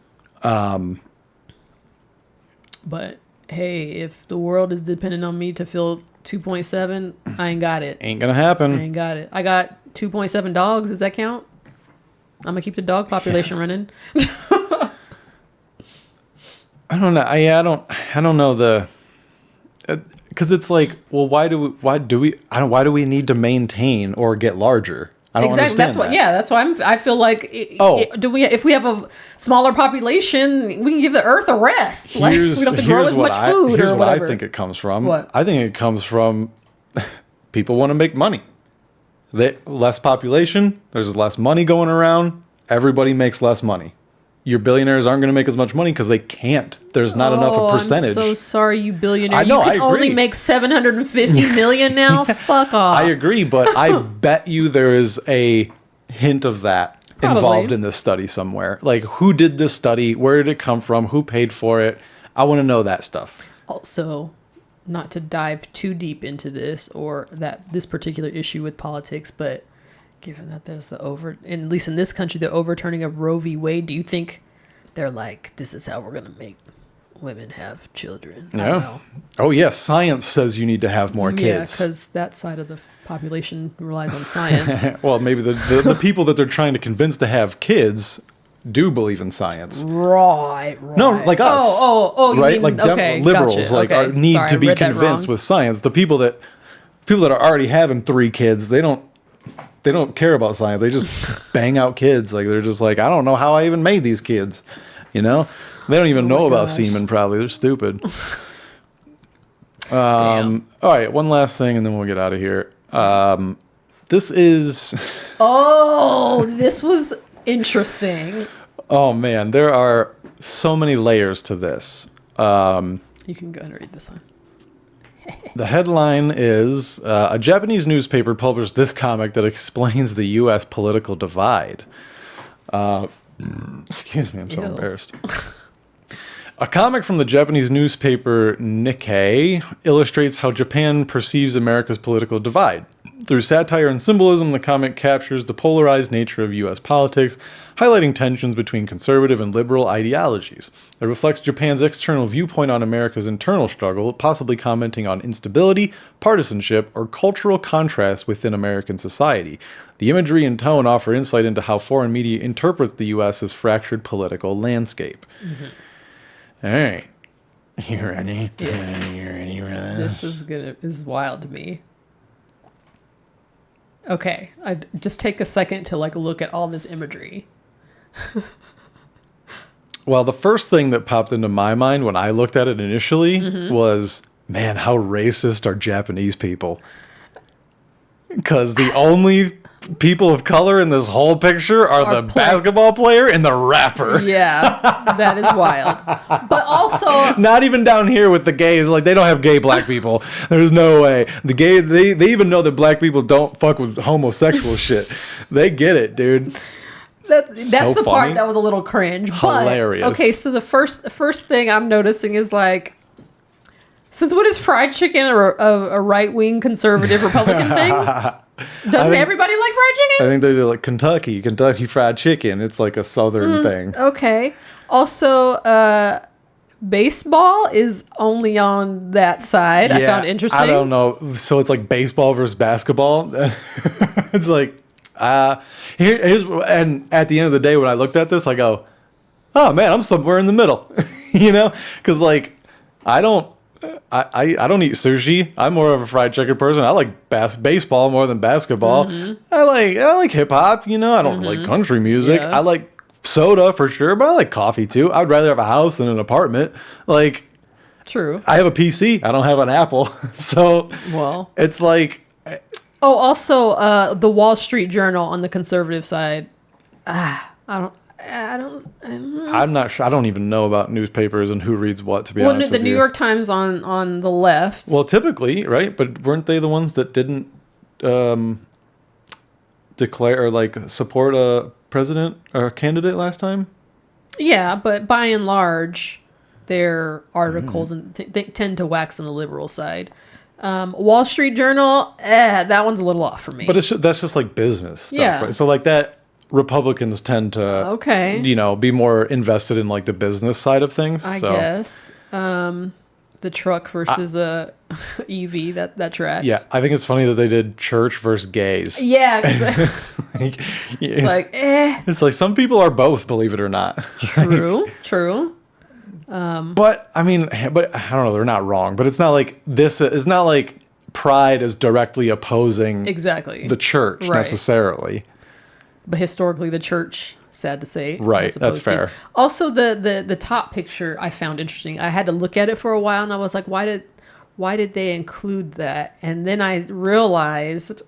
But hey, if the world is dependent on me to fill 2.7, I ain't got it. Ain't gonna happen. I ain't got it. I got 2.7 dogs. Does that count? I'm gonna keep the dog population running. I don't know. I don't know the. Because it's like, well, why do we need to maintain or get larger? I don't Exactly. understand That's what. that. Yeah. That's why I feel like. If we have a smaller population, we can give the Earth a rest. Like we don't have to grow as much food Here's or what whatever. I think it comes from. What? I think it comes from people want to make money. Less population, there's less money going around. Everybody makes less money. Your billionaires aren't going to make as much money because they can't. There's not enough a percentage. I'm so sorry, you billionaire. I know, You I can only agree. make 750 million now. Fuck off. I agree, but I bet you there is a hint of that Probably. involved in this study somewhere. Like, who did this study? Where did it come from? Who paid for it? I want to know that stuff. Also, not to dive too deep into this or this particular issue with politics, but given that there's at least in this country, the overturning of Roe v. Wade, do you think they're like, this is how we're going to make women have children? I don't know. Oh, yes. Science says you need to have more Yeah, kids. because that side of the population relies on science. Well, maybe the people that they're trying to convince to have kids do believe in science. Right. No, like us. Oh, you right? mean, Like okay, liberals, gotcha. Okay. need Sorry, to I be read that convinced wrong. with science. The people that are already having 3 kids, they don't care about science. They just bang out kids. Like they're just like, I don't know how I even made these kids. They don't even know about gosh. semen. Probably they're stupid. Damn. All right, one last thing, and then we'll get out of here. This is. Oh, this was interesting. Oh man, there are so many layers to this. You can go ahead and read this one. The headline is a Japanese newspaper published this comic that explains the U.S. political divide. Excuse me, I'm so Ew. embarrassed. A comic from the Japanese newspaper Nikkei illustrates how Japan perceives America's political divide. Through satire and symbolism, the comic captures the polarized nature of U.S. politics, highlighting tensions between conservative and liberal ideologies. It reflects Japan's external viewpoint on America's internal struggle, possibly commenting on instability, partisanship, or cultural contrasts within American society. The imagery and tone offer insight into how foreign media interprets the U.S.'s fractured political landscape. Mm-hmm. All right. You ready? Yes. You ready for this? This is wild to me. Okay, I just take a second to look at all this imagery. Well, the first thing that popped into my mind when I looked at it initially was, man, how racist are Japanese people? Because the only people of color in this whole picture are the basketball player and the rapper. Yeah, that is wild. But also, not even down here with the gays. Like, they don't have gay black people. There's no way. The gay, they even know that black people don't fuck with homosexual shit. They get it, dude. That's so the funny. part that was a little cringe. Hilarious. But, okay, so the first thing I'm noticing is like, since when is fried chicken a right-wing conservative Republican thing? Doesn't everybody like fried chicken? I think they do like Kentucky Fried Chicken. It's like a southern thing. Okay. Also, baseball is only on that side. I found interesting. I don't know. So it's like baseball versus basketball. It's like, here's, and at the end of the day, when I looked at this, I go, oh man, I'm somewhere in the middle, you know? Because like, I don't eat sushi. I'm more of a fried chicken person. I like baseball more than basketball. I like hip hop. You know, I don't like country music. Yeah. I like soda for sure, but I like coffee too. I'd rather have a house than an apartment. Like, True. I have a PC. I don't have an Apple. So Well. it's like, Oh, also, the Wall Street Journal on the conservative side. I'm not sure. I don't even know about newspapers and who reads what, to be honest the with New you. York Times on the left. Well, typically, right? But weren't they the ones that didn't declare or like support a president or a candidate last time? Yeah, but by and large, their articles and they tend to wax on the liberal side. Wall Street Journal, that one's a little off for me. But that's just like business stuff, Yeah. right? So like that, Republicans tend to, you know, be more invested in like the business side of things. I guess. The truck versus a EV, that tracks. Yeah, I think it's funny that they did church versus gays. Yeah. It's like some people are both, believe it or not. True. But I mean, I don't know. They're not wrong, but it's not like this. It's not like Pride is directly opposing exactly the church necessarily. But historically, the church, sad to say, right? That's fair. Also, the top picture I found interesting. I had to look at it for a while, and I was like, why did they include that? And then I realized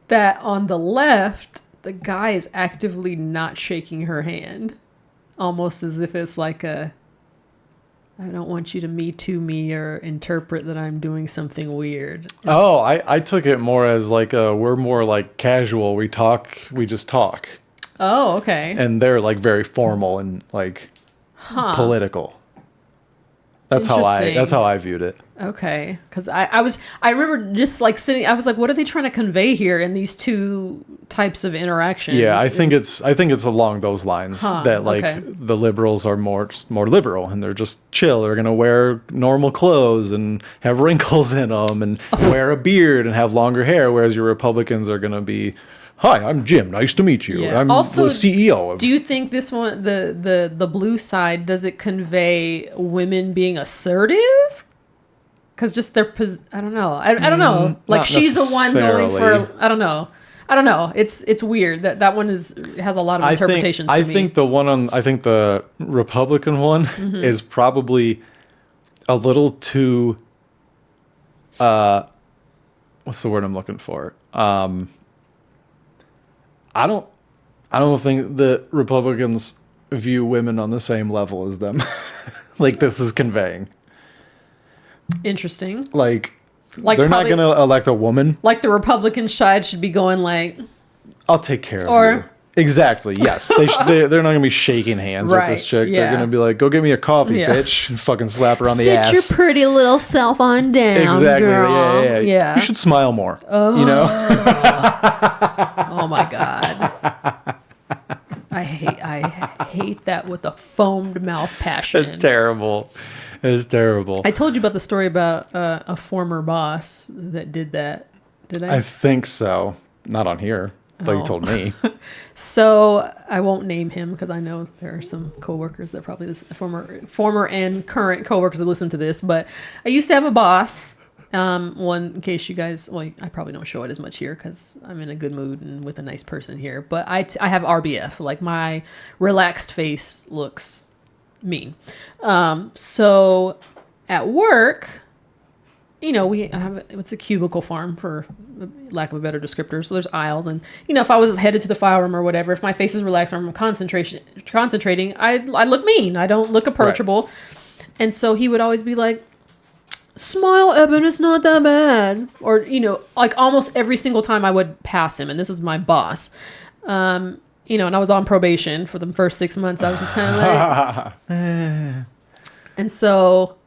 that on the left, the guy is actively not shaking her hand. Almost as if it's like I don't want you to Me Too me or interpret that I'm doing something weird. Oh, I took it more as like we're more like casual. We just talk. Oh, okay. And they're like very formal and like political. That's how I viewed it. Okay, because I remember just like sitting. I was like, what are they trying to convey here in these two types of interactions? Yeah, I think it's along those lines that like the liberals are more liberal and they're just chill. They're gonna wear normal clothes and have wrinkles in them and wear a beard and have longer hair, whereas your Republicans are gonna be, hi, I'm Jim. Nice to meet you. Yeah. I'm also, the CEO of. Do you think this one, the blue side, does it convey women being assertive? Because just their I don't know. I don't know. Like she's the one going for. I don't know. It's weird that one has a lot of interpretations. I think the Republican one is probably a little too. What's the word I'm looking for? I don't think that Republicans view women on the same level as them. Like this is conveying. Interesting. Like they're not going to elect a woman. Like the Republican side should be going like, I'll take care of you. Exactly. Yes. They're not going to be shaking hands with this chick. Yeah. They're going to be like, go get me a coffee, bitch. And fucking slap her on the ass. Sit your pretty little self on down, exactly. girl. Yeah. You should smile more. You know? Oh my God. I hate that with a foamed mouth passion. It's terrible. It's terrible. I told you about the story about a former boss that did that. Did I? I think so. Not on here, but you told me. So I won't name him because I know there are some coworkers that probably former and current coworkers that listen to this. But I used to have a boss One, in case you guys, well, I probably don't show it as much here because I'm in a good mood and with a nice person here. But I have RBF. Like, my relaxed face looks mean. So at work, you know, it's a cubicle farm, for lack of a better descriptor. So there's aisles, and you know, if I was headed to the file room or whatever, if my face is relaxed or I'm concentrating, I look mean. I don't look approachable. Right. And so he would always be like, "Smile, Ebon, it's not that bad." Or, you know, like almost every single time I would pass him, and this is my boss. You know, and I was on probation for the first 6 months. I was just kind of like, and so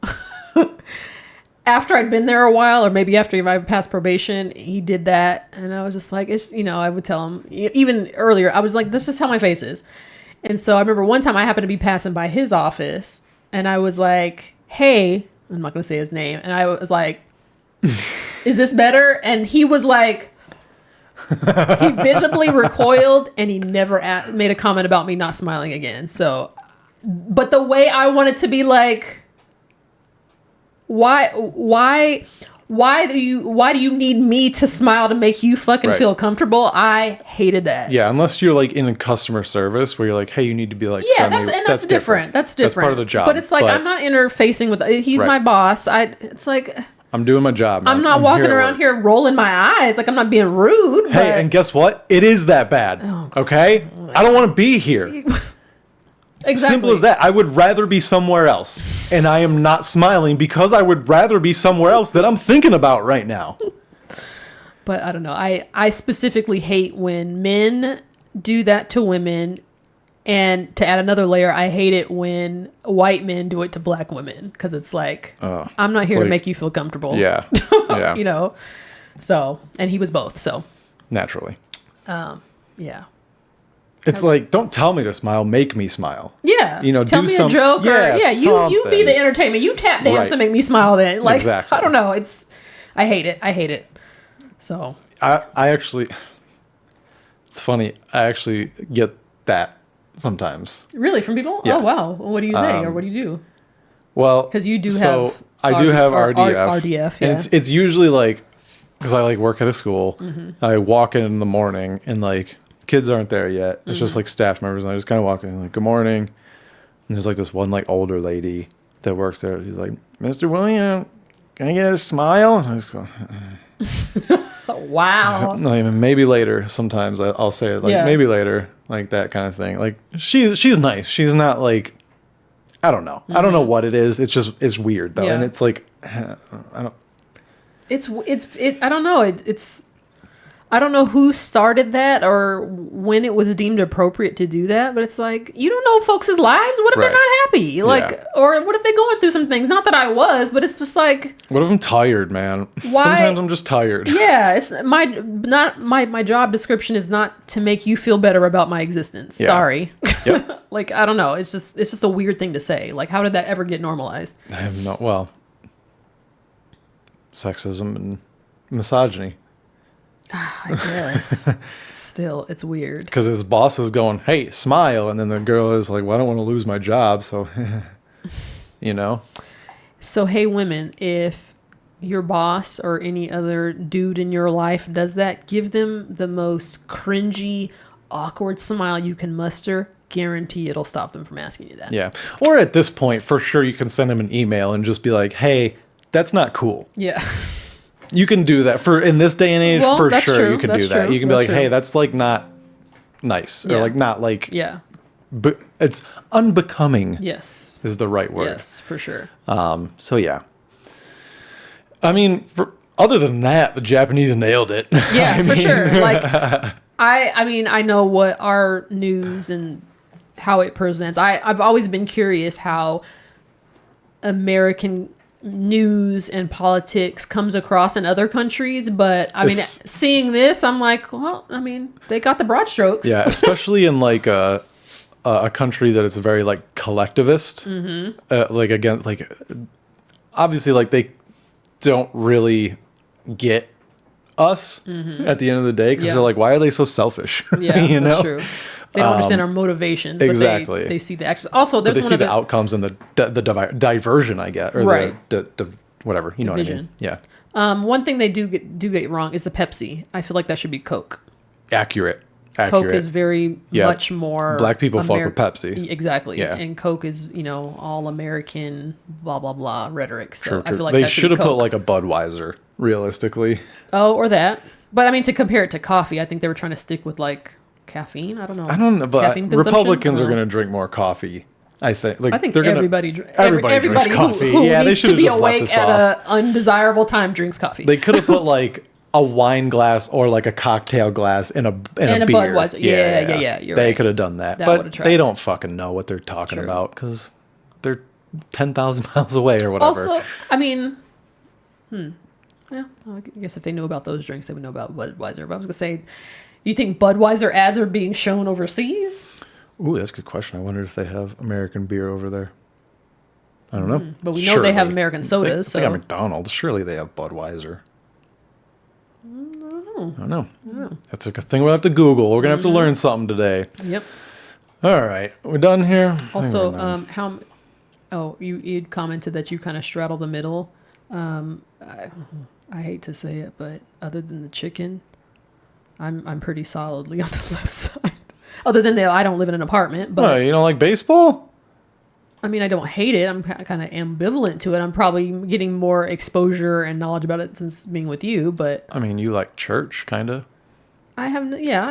after I'd been there a while, or maybe after I passed probation, he did that. And I was just like, you know, I would tell him, even earlier, I was like, this is how my face is. And so I remember one time I happened to be passing by his office, and I was like, "Hey," I'm not going to say his name. And I was like, "Is this better?" And he was like, he visibly recoiled, and he never made a comment about me not smiling again. So, but the way I wanted to be like, why do you need me to smile to make you fucking feel comfortable? I hated that. Yeah, unless you're like in customer service where you're like, "Hey, you need to be like friendly." That's different. That's different. That's part of the job. But it's like, I'm not interfacing with. He's my boss. It's like, I'm doing my job. Man. I'm not walking around here rolling my eyes. Like, I'm not being rude. Hey, and guess what? It is that bad. Okay, I don't want to be here. Exactly. Simple as that. I would rather be somewhere else. And I am not smiling because I would rather be somewhere else that I'm thinking about right now. But I don't know. I specifically hate when men do that to women. And to add another layer, I hate it when white men do it to black women. Because it's like, I'm not here to make you feel comfortable. Yeah. Yeah. You know? So, and he was both. So. Naturally. Yeah. It's like, don't tell me to smile, make me smile. Yeah. You know, tell me a joke, or you be the entertainment. You tap dance and make me smile then. Like, exactly. I don't know. I hate it. So I actually, it's funny. I actually get that sometimes. Really? From people? Yeah. Oh, wow. Well, what do you say? Or what do you do? Well, because you do have. I do have RDF. RDF, yeah. And it's usually like, because I like work at a school. Mm-hmm. I walk in the morning and like, kids aren't there yet. It's just like staff members, and I just kind of walk in like, "Good morning." And there's like this one like older lady that works there. She's like, "Mr. William, can I get a smile?" And I just go, "Wow." Like, maybe later. Sometimes I'll say it like, "Maybe later," like that kind of thing. Like she's nice. She's not like, I don't know. I don't know what it is. It's weird though, and it's like, I don't. I don't know. It's. I don't know who started that or when it was deemed appropriate to do that, but it's like, you don't know folks' lives. What if they're not happy? Like, or what if they're going through some things? Not that I was, but it's just like, what if I'm tired, man? Why? Sometimes I'm just tired. Yeah, it's my job description is not to make you feel better about my existence. Yeah. Sorry. Yep. Like, I don't know. It's just a weird thing to say. Like, how did that ever get normalized? I have no, well, sexism and misogyny. I guess. Still, it's weird. Because his boss is going, "Hey, smile." And then the girl is like, "Well, I don't want to lose my job." So, you know? So, hey, women, if your boss or any other dude in your life does that, give them the most cringy, awkward smile you can muster. Guarantee it'll stop them from asking you that. Yeah. Or at this point, for sure, you can send them an email and just be like, "Hey, that's not cool." Yeah. You can do that in this day and age. Well, for sure, true. You can do that. You can be like, "Hey, that's like not nice," or like not like, but it's unbecoming. Yes, is the right word. Yes, for sure. So yeah, I mean, other than that, the Japanese nailed it. Yeah, for sure. Like, I mean, I know what our news and how it presents. I've always been curious how American news and politics comes across in other countries, but I mean, seeing this, I'm like, well, I mean, they got the broad strokes. Yeah, especially in like a country that is very like collectivist. Like, again, like obviously, like they don't really get us at the end of the day, because they're like, why are they so selfish? Yeah, you know, that's true. They don't understand our motivations. Exactly. But they see the actions. Also, there's they see the outcomes and the diversion I get, or the whatever. You know what I mean? Yeah. One thing they do get wrong is the Pepsi. I feel like that should be Coke. Accurate. Coke is very much more Black people fuck with Pepsi. Exactly. Yeah. And Coke is, all American blah blah blah rhetoric. So True. I feel like they that should have Coke. put like a Budweiser, realistically. Oh, or that. But I mean, to compare it to coffee, I think they were trying to stick with like caffeine. I don't know. But Republicans are going to drink more coffee. I think. Like, I think everybody drinks coffee. Who Yeah, they needs should to be have just left awake this at off. an undesirable time drinks coffee. They could have put like a wine glass or like a cocktail glass in a beer. Budweiser. Yeah. They could have done that, That but would've they tracked. don't fucking know what they're talking True. about because they're 10,000 miles away or whatever. Also, I mean, well, I guess if they knew about those drinks, they would know about Budweiser. But I was gonna say, do you think Budweiser ads are being shown overseas? Ooh, that's a good question. I wonder if they have American beer over there. I don't know. But we know they have American sodas. They got McDonald's. Surely they have Budweiser. I don't know. That's a good thing we'll have to Google. We're going to have to learn something today. Yep. All right. We're done here. Also, you'd commented that you kind of straddle the middle. I hate to say it, but other than the chicken, I'm pretty solidly on the left side. Other than I don't live in an apartment, but you don't like baseball? I mean, I don't hate it. I'm kind of ambivalent to it. I'm probably getting more exposure and knowledge about it since being with you, but I mean, you like church, kind of. I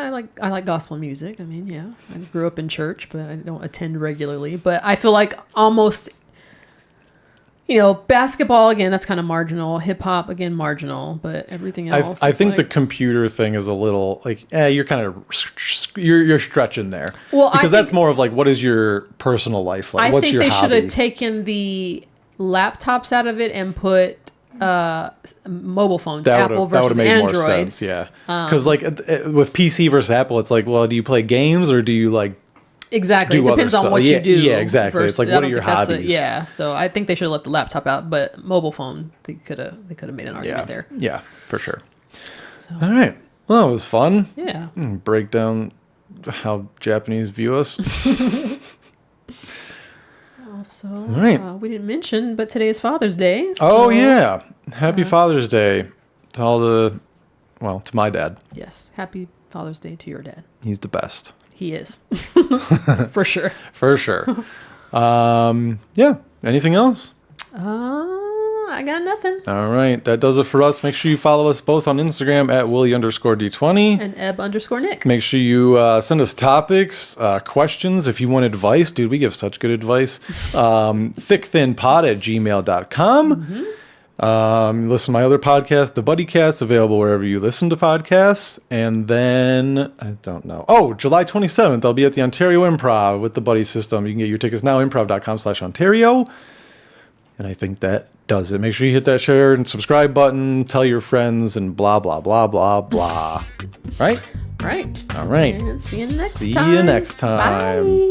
like gospel music. I mean, yeah, I grew up in church, but I don't attend regularly. But I feel like almost, basketball again, that's kind of marginal. Hip hop again, marginal. But everything else, I think the computer thing is a little like, you're kind of you're stretching there. Well, because that's more of like, what is your personal life like? What's your hobby? I think they should have taken the laptops out of it and put mobile phones, Apple versus made Android. More sense, yeah. Because like with PC versus Apple, it's like, well, do you play games or do you like exactly? It depends on what you do. Yeah, exactly. It's like, what are your hobbies? So I think they should have left the laptop out, but mobile phone, they could have made an argument there. Yeah, for sure. All right. Well, that was fun. Yeah. Break down how Japanese view us. Also, right. We didn't mention, but today is Father's Day. Oh, yeah. Happy Father's Day to to my dad. Yes. Happy Father's Day to your dad. He's the best. He is. For sure. For sure. Yeah. Anything else? I got nothing. All right. That does it for us. Make sure you follow us both on Instagram at Willie_D20. And Eb_Nick. Make sure you send us topics, questions. If you want advice, dude, we give such good advice. Thickthinpod@gmail.com. Listen to my other podcast, The BuddyCast, available wherever you listen to podcasts. And then, I don't know. Oh, July 27th, I'll be at the Ontario Improv with the Buddy System. You can get your tickets now, improv.com/Ontario. And I think that does it. Make sure you hit that share and subscribe button, tell your friends, and blah, blah, blah, blah, blah. Right? Right. All right. And see you next See time. you next time. Bye.